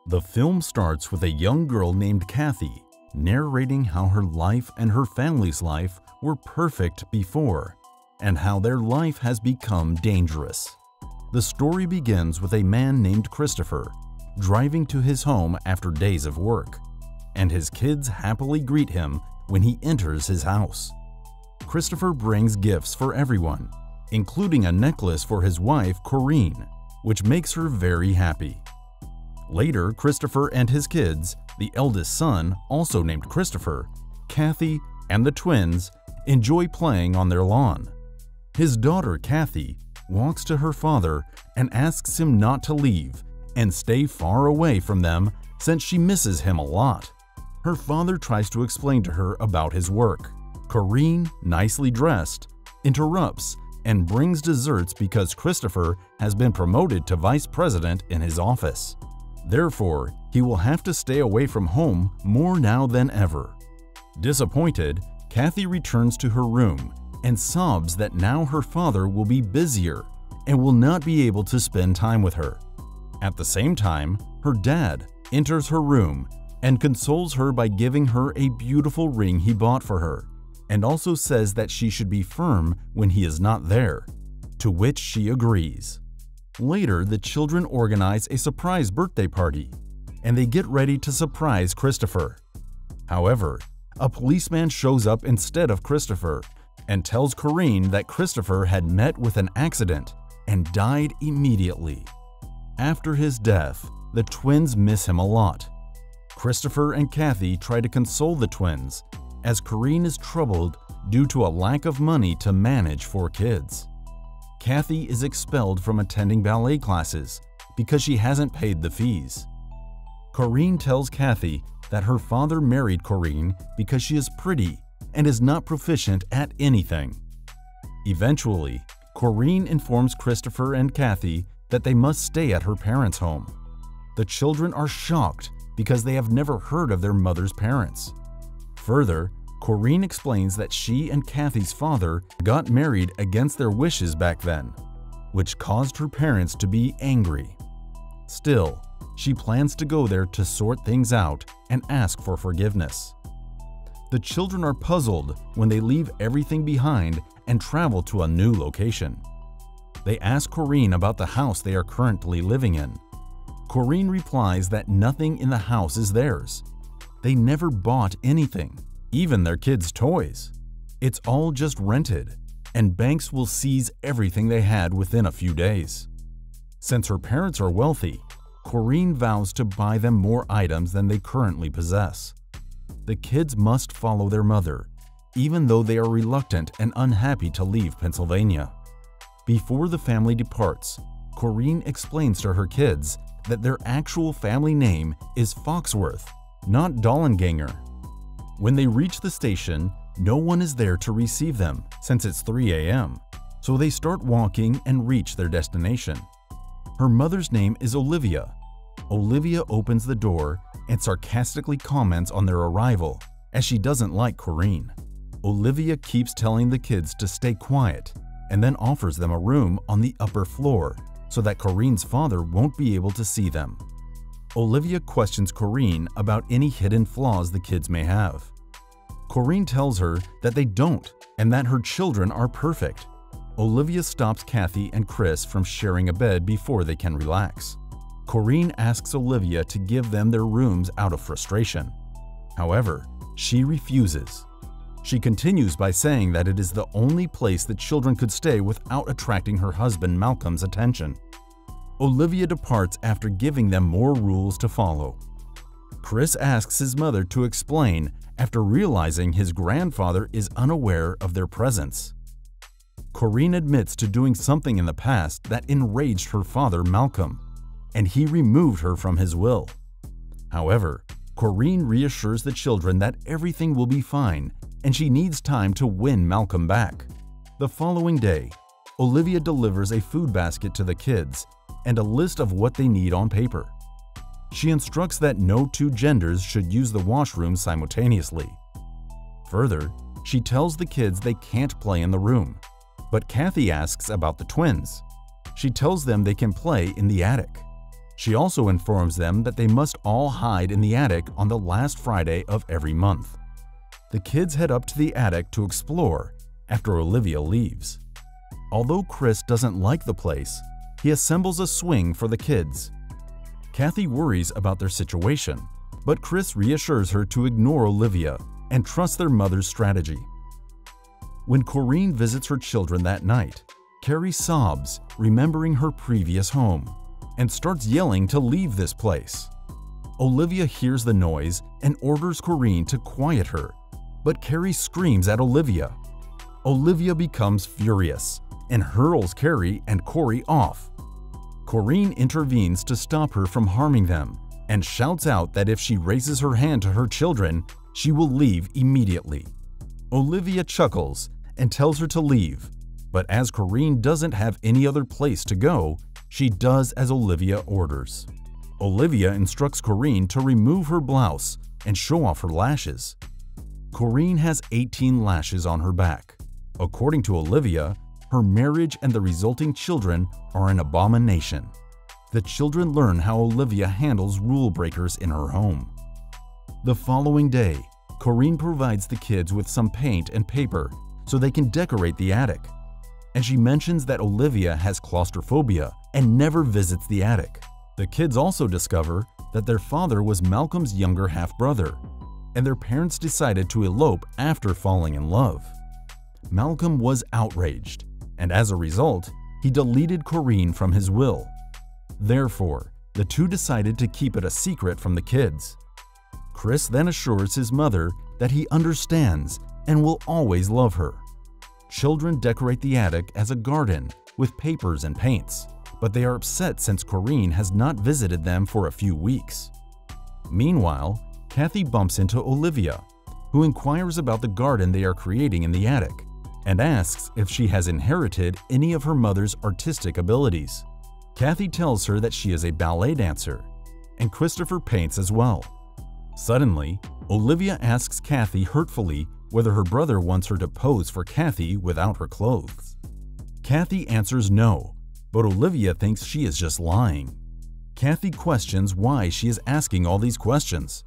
The film starts with a young girl named Kathy narrating how her life and her family's life were perfect before, and how their life has become dangerous. The story begins with a man named Christopher driving to his home after days of work, and his kids happily greet him when he enters his house. Christopher brings gifts for everyone, including a necklace for his wife, Corinne, which makes her very happy. Later, Christopher and his kids, the eldest son, also named Christopher, Kathy, and the twins, enjoy playing on their lawn. His daughter, Kathy, walks to her father and asks him not to leave and stay far away from them since she misses him a lot. Her father tries to explain to her about his work. Corinne, nicely dressed, interrupts and brings desserts because Christopher has been promoted to vice president in his office. Therefore, he will have to stay away from home more now than ever. Disappointed, Kathy returns to her room and sobs that now her father will be busier and will not be able to spend time with her. At the same time, her dad enters her room and consoles her by giving her a beautiful ring he bought for her, and also says that she should be firm when he is not there, to which she agrees. Later, the children organize a surprise birthday party, and they get ready to surprise Christopher. However, a policeman shows up instead of Christopher and tells Corinne that Christopher had met with an accident and died immediately. After his death, the twins miss him a lot. Christopher and Kathy try to console the twins, as Corinne is troubled due to a lack of money to manage 4 kids. Kathy is expelled from attending ballet classes because she hasn't paid the fees. Corinne tells Kathy that her father married Corinne because she is pretty and is not proficient at anything. Eventually, Corinne informs Christopher and Kathy that they must stay at her parents' home. The children are shocked because they have never heard of their mother's parents. Further, Corinne explains that she and Kathy's father got married against their wishes back then, which caused her parents to be angry. Still, she plans to go there to sort things out and ask for forgiveness. The children are puzzled when they leave everything behind and travel to a new location. They ask Corinne about the house they are currently living in. Corinne replies that nothing in the house is theirs. They never bought anything, even their kids' toys. It's all just rented, and banks will seize everything they had within a few days. Since her parents are wealthy, Corinne vows to buy them more items than they currently possess. The kids must follow their mother, even though they are reluctant and unhappy to leave Pennsylvania. Before the family departs, Corinne explains to her kids that their actual family name is Foxworth, not Dollenganger. When they reach the station, no one is there to receive them since it's 3 a.m., so they start walking and reach their destination. Her mother's name is Olivia. Olivia opens the door and sarcastically comments on their arrival, as she doesn't like Corinne. Olivia keeps telling the kids to stay quiet and then offers them a room on the upper floor so that Corinne's father won't be able to see them. Olivia questions Corinne about any hidden flaws the kids may have. Corinne tells her that they don't and that her children are perfect. Olivia stops Kathy and Chris from sharing a bed before they can relax. Corinne asks Olivia to give them their rooms out of frustration. However, she refuses. She continues by saying that it is the only place the children could stay without attracting her husband Malcolm's attention. Olivia departs after giving them more rules to follow. Chris asks his mother to explain after realizing his grandfather is unaware of their presence. Corinne admits to doing something in the past that enraged her father Malcolm, and he removed her from his will. However, Corinne reassures the children that everything will be fine and she needs time to win Malcolm back. The following day, Olivia delivers a food basket to the kids and a list of what they need on paper. She instructs that no 2 genders should use the washroom simultaneously. Further, she tells the kids they can't play in the room, but Kathy asks about the twins. She tells them they can play in the attic. She also informs them that they must all hide in the attic on the last Friday of every month. The kids head up to the attic to explore after Olivia leaves. Although Chris doesn't like the place, he assembles a swing for the kids. Kathy worries about their situation, but Chris reassures her to ignore Olivia and trust their mother's strategy. When Corinne visits her children that night, Carrie sobs, remembering her previous home, and starts yelling to leave this place. Olivia hears the noise and orders Corinne to quiet her, but Carrie screams at Olivia. Olivia becomes furious and hurls Carrie and Corey off. Corinne intervenes to stop her from harming them and shouts out that if she raises her hand to her children, she will leave immediately. Olivia chuckles and tells her to leave, but as Corinne doesn't have any other place to go, she does as Olivia orders. Olivia instructs Corinne to remove her blouse and show off her lashes. Corinne has 18 lashes on her back. According to Olivia, her marriage and the resulting children are an abomination. The children learn how Olivia handles rule breakers in her home. The following day, Corinne provides the kids with some paint and paper so they can decorate the attic. And she mentions that Olivia has claustrophobia and never visits the attic. The kids also discover that their father was Malcolm's younger half-brother, and their parents decided to elope after falling in love. Malcolm was outraged, and as a result, he deleted Corinne from his will. Therefore, the two decided to keep it a secret from the kids. Chris then assures his mother that he understands and will always love her. Children decorate the attic as a garden with papers and paints, but they are upset since Corinne has not visited them for a few weeks. Meanwhile, Kathy bumps into Olivia, who inquires about the garden they are creating in the attic and asks if she has inherited any of her mother's artistic abilities. Kathy tells her that she is a ballet dancer, and Christopher paints as well. Suddenly, Olivia asks Kathy hurtfully whether her brother wants her to pose for Kathy without her clothes. Kathy answers no, but Olivia thinks she is just lying. Kathy questions why she is asking all these questions.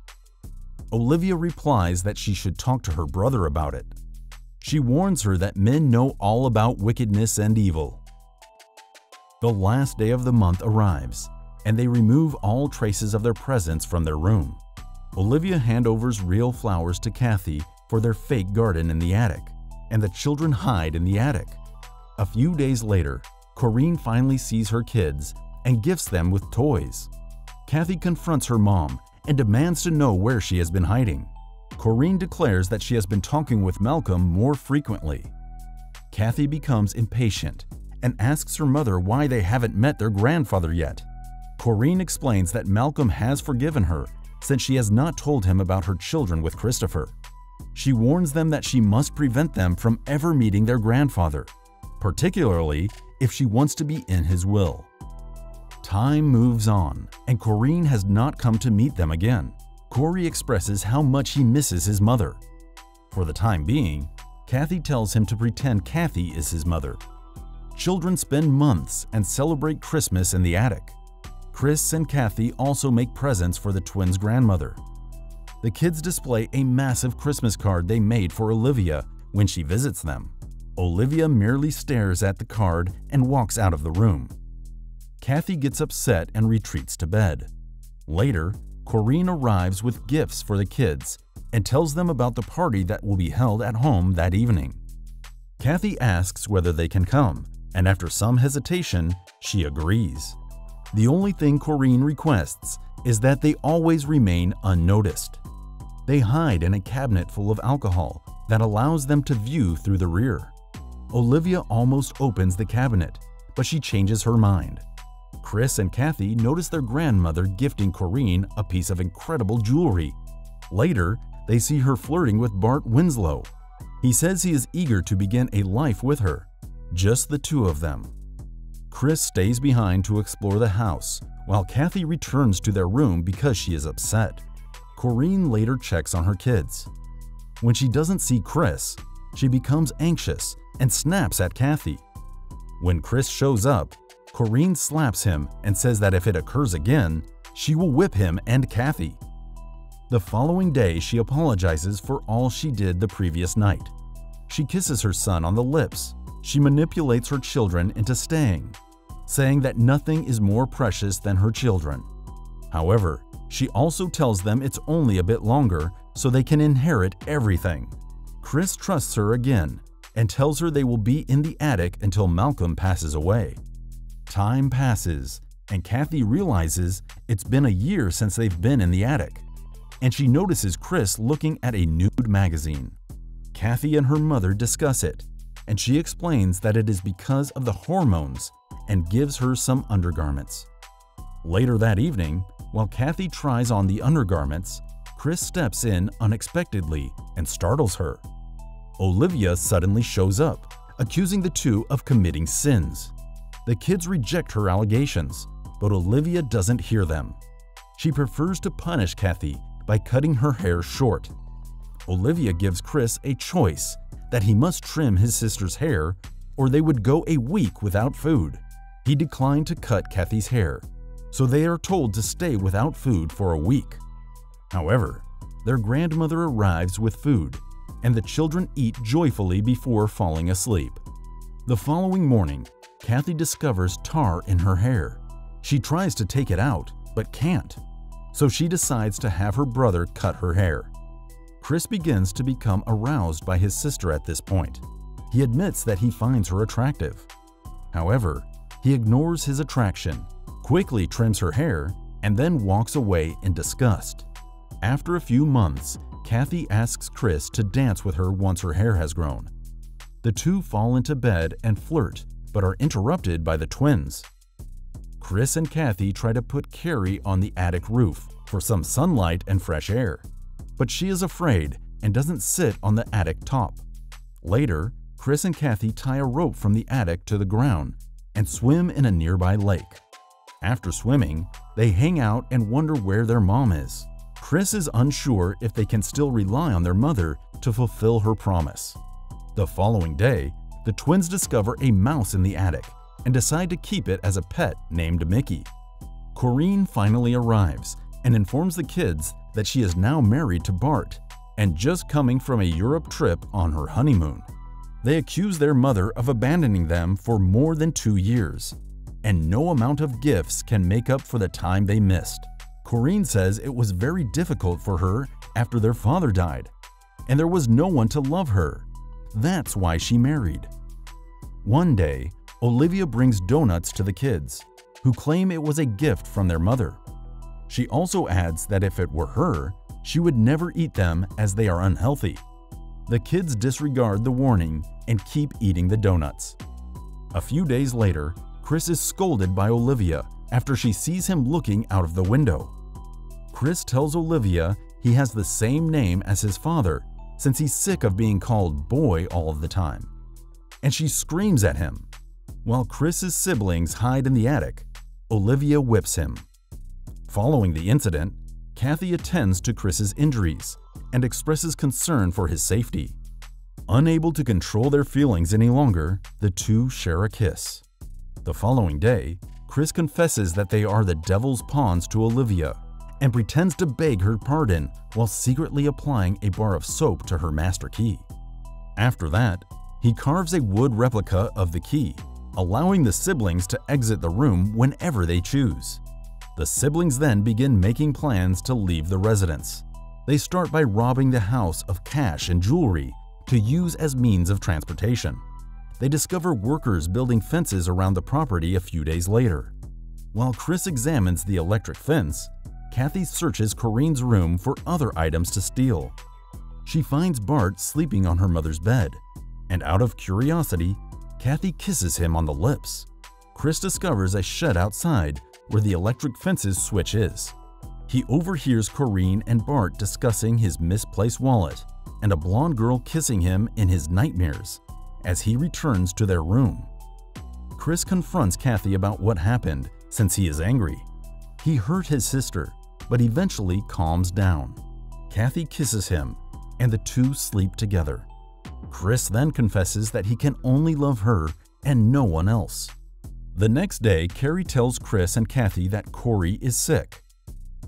Olivia replies that she should talk to her brother about it. She warns her that men know all about wickedness and evil. The last day of the month arrives, and they remove all traces of their presence from their room. Olivia handovers real flowers to Kathy for their fake garden in the attic, and the children hide in the attic. A few days later, Corinne finally sees her kids and gifts them with toys. Kathy confronts her mom and demands to know where she has been hiding. Corinne declares that she has been talking with Malcolm more frequently. Kathy becomes impatient and asks her mother why they haven't met their grandfather yet. Corinne explains that Malcolm has forgiven her since she has not told him about her children with Christopher. She warns them that she must prevent them from ever meeting their grandfather, particularly if she wants to be in his will. Time moves on, and Corinne has not come to meet them again. Corey expresses how much he misses his mother. For the time being, Kathy tells him to pretend Kathy is his mother. Children spend months and celebrate Christmas in the attic. Chris and Kathy also make presents for the twins' grandmother. The kids display a massive Christmas card they made for Olivia when she visits them. Olivia merely stares at the card and walks out of the room. Kathy gets upset and retreats to bed. Later, Corinne arrives with gifts for the kids and tells them about the party that will be held at home that evening. Kathy asks whether they can come, and after some hesitation, she agrees. The only thing Corinne requests is that they always remain unnoticed. They hide in a cabinet full of alcohol that allows them to view through the rear. Olivia almost opens the cabinet, but she changes her mind. Chris and Kathy notice their grandmother gifting Corinne a piece of incredible jewelry. Later, they see her flirting with Bart Winslow. He says he is eager to begin a life with her, just the two of them. Chris stays behind to explore the house, while Kathy returns to their room because she is upset. Corinne later checks on her kids. When she doesn't see Chris, she becomes anxious and snaps at Kathy. When Chris shows up, Corinne slaps him and says that if it occurs again, she will whip him and Kathy. The following day, she apologizes for all she did the previous night. She kisses her son on the lips. She manipulates her children into staying, saying that nothing is more precious than her children. However, she also tells them it's only a bit longer so they can inherit everything. Chris trusts her again and tells her they will be in the attic until Malcolm passes away. Time passes, and Kathy realizes it's been a year since they've been in the attic, and she notices Chris looking at a nude magazine. Kathy and her mother discuss it, and she explains that it is because of the hormones and gives her some undergarments. Later that evening, while Kathy tries on the undergarments, Chris steps in unexpectedly and startles her. Olivia suddenly shows up, accusing the two of committing sins. The kids reject her allegations, but Olivia doesn't hear them. She prefers to punish Kathy by cutting her hair short. Olivia gives Chris a choice that he must trim his sister's hair or they would go a week without food. He declined to cut Kathy's hair, so they are told to stay without food for a week. However, their grandmother arrives with food, and the children eat joyfully before falling asleep. The following morning, Kathy discovers tar in her hair. She tries to take it out, but can't, so she decides to have her brother cut her hair. Chris begins to become aroused by his sister at this point. He admits that he finds her attractive. However, he ignores his attraction, quickly trims her hair, and then walks away in disgust. After a few months, Kathy asks Chris to dance with her once her hair has grown. The two fall into bed and flirt, but are interrupted by the twins. Chris and Kathy try to put Carrie on the attic roof for some sunlight and fresh air, but she is afraid and doesn't sit on the attic top. Later, Chris and Kathy tie a rope from the attic to the ground and swim in a nearby lake. After swimming, they hang out and wonder where their mom is. Chris is unsure if they can still rely on their mother to fulfill her promise. The following day, the twins discover a mouse in the attic and decide to keep it as a pet named Mickey. Corinne finally arrives and informs the kids that she is now married to Bart and just coming from a Europe trip on her honeymoon. They accuse their mother of abandoning them for more than 2 years, and no amount of gifts can make up for the time they missed. Corinne says it was very difficult for her after their father died, and there was no one to love her. That's why she married. One day, Olivia brings donuts to the kids, who claim it was a gift from their mother. She also adds that if it were her, she would never eat them as they are unhealthy. The kids disregard the warning and keep eating the donuts. A few days later, Chris is scolded by Olivia after she sees him looking out of the window. Chris tells Olivia he has the same name as his father since he's sick of being called boy all of the time, and she screams at him. While Chris's siblings hide in the attic, Olivia whips him. Following the incident, Kathy attends to Chris's injuries and expresses concern for his safety. Unable to control their feelings any longer, the two share a kiss. The following day, Chris confesses that they are the devil's pawns to Olivia and pretends to beg her pardon while secretly applying a bar of soap to her master key. After that, he carves a wood replica of the key, allowing the siblings to exit the room whenever they choose. The siblings then begin making plans to leave the residence. They start by robbing the house of cash and jewelry to use as means of transportation. They discover workers building fences around the property a few days later. While Chris examines the electric fence, Kathy searches Corinne's room for other items to steal. She finds Bart sleeping on her mother's bed, and out of curiosity, Kathy kisses him on the lips. Chris discovers a shed outside where the electric fence's switch is. He overhears Corinne and Bart discussing his misplaced wallet and a blonde girl kissing him in his nightmares as he returns to their room. Chris confronts Kathy about what happened since he is angry. He hurt his sister, but eventually calms down. Kathy kisses him, and the two sleep together. Chris then confesses that he can only love her and no one else. The next day, Carrie tells Chris and Kathy that Corey is sick.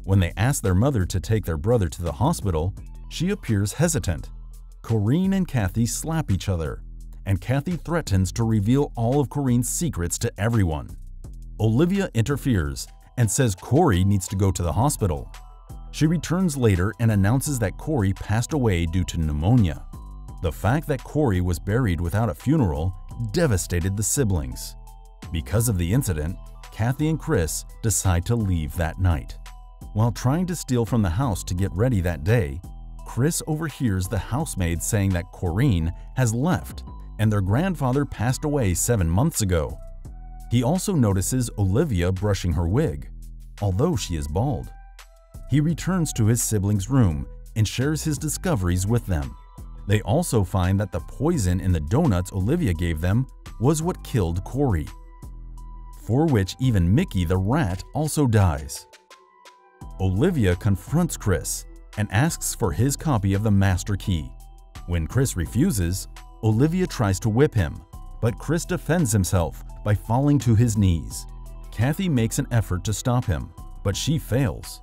When they ask their mother to take their brother to the hospital, she appears hesitant. Corinne and Kathy slap each other, and Kathy threatens to reveal all of Corinne's secrets to everyone. Olivia interferes and says Corey needs to go to the hospital. She returns later and announces that Corey passed away due to pneumonia. The fact that Corey was buried without a funeral devastated the siblings. Because of the incident, Kathy and Chris decide to leave that night. While trying to steal from the house to get ready that day, Chris overhears the housemaid saying that Corinne has left and their grandfather passed away 7 months ago. He also notices Olivia brushing her wig, although she is bald. He returns to his siblings' room and shares his discoveries with them. They also find that the poison in the donuts Olivia gave them was what killed Corey, for which even Mickey the rat also dies. Olivia confronts Chris and asks for his copy of the master key. When Chris refuses, Olivia tries to whip him, but Chris defends himself by falling to his knees. Kathy makes an effort to stop him, but she fails.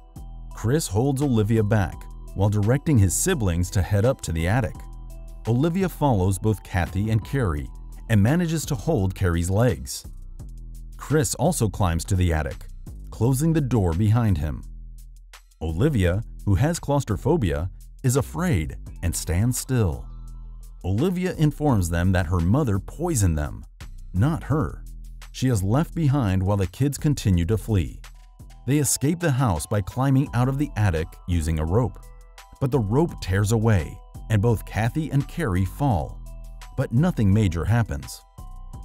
Chris holds Olivia back while directing his siblings to head up to the attic. Olivia follows both Kathy and Carrie and manages to hold Carrie's legs. Chris also climbs to the attic, closing the door behind him. Olivia, who has claustrophobia, is afraid and stands still. Olivia informs them that her mother poisoned them, not her. She is left behind while the kids continue to flee. They escape the house by climbing out of the attic using a rope, but the rope tears away and both Kathy and Carrie fall. But nothing major happens.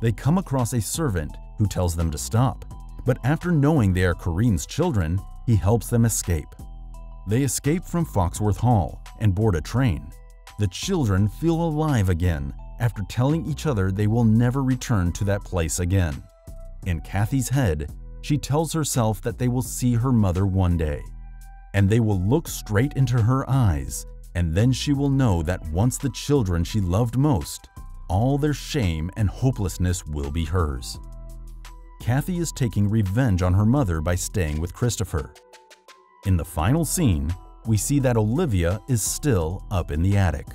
They come across a servant who tells them to stop, but after knowing they are Corinne's children, he helps them escape. They escape from Foxworth Hall and board a train. The children feel alive again after telling each other they will never return to that place again. In Kathy's head, she tells herself that they will see her mother one day, and they will look straight into her eyes, and then she will know that once the children she loved most, all their shame and hopelessness will be hers. Kathy is taking revenge on her mother by staying with Christopher. In the final scene, we see that Olivia is still up in the attic.